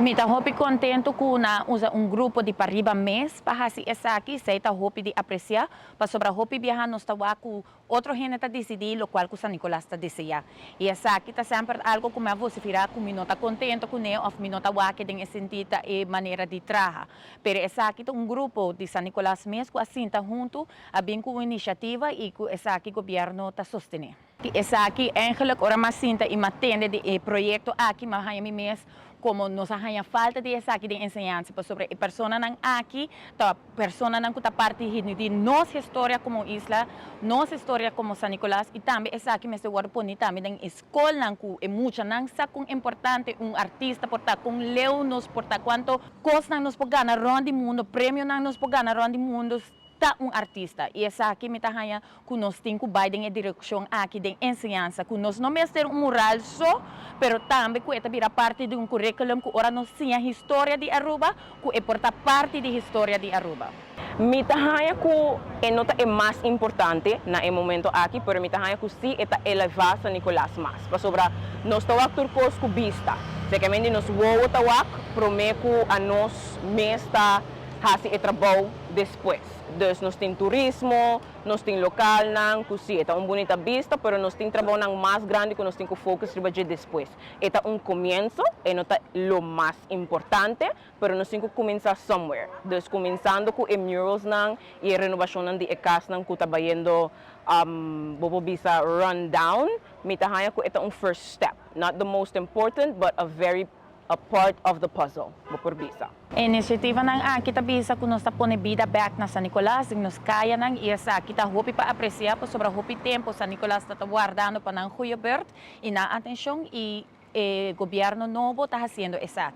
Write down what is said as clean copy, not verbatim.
Me está hopi contento com na usa grupo de pariba mês para assim essa aqui sei tá hopi de apreciar para sobra hopi viajar nos tá com outro gente tá decidir lo qual que San Nicolás tá desejar e essa aqui tá sempre algo como a você virar com me não tá contento com ele ou me não tá que tem sentido e maneira de trabalhar pero essa aqui tá grupo de San Nicolás mês com assim tá junto a bem com iniciativa e com essa aqui governo tá sostener essa aqui eigenlijk ora mais sinta e matende de projeto aqui mas aí mês como nos hanya falta de essa aqui de ensinança sobre a pessoa não aqui, a pessoa não que parte de nossa história como isla, nossa história como San Nicolás e também essa aqui me se guarda poni também na escola não que é muito não sa com importante artista porta com leu nos porta quanto coisa nos pode ganhar around mundo, prêmio não nos pode ganhar around mundo tá artista e essa aqui me tá hanya que nós temos que Biden em direção aqui de ensinança que nós não é ter mural só pero também que vira parte de currículum que ora nós tinha história de Aruba que é porta parte de história de Aruba. Mi tahaya ku nota é mais importante na momento aqui, pero mi tahaya ku si eta elevar San Nicolás mais. Para sobra nós tawak turcos ku vista. Secamente nós vou tawak promeco a nós mesta hasi e trabalho depois. Dus nós tem turismo, nós tem local nang kusi eta bonita vista, pero nós tem trabalho nang mais grande que nós tem que focus ribaje depois. Eta comienzo, nota lo mais importante, pero nós tem que começar somewhere. Dus começando com murals nang e renovação nang de casa nang kutabayendo bobo bisa rundown, mitahaya ko eta first step. Not the most important, but a part of the puzzle, por bisa. A iniciativa ng kita bisa kung nos tapone vida back na San Nicolás, nos kaya ng isa kita hopi pa apreciar po sobra hopi tempo San Nicolás está guardando pa ng Julio Bert e na atención e gobyerno novo está haciendo esa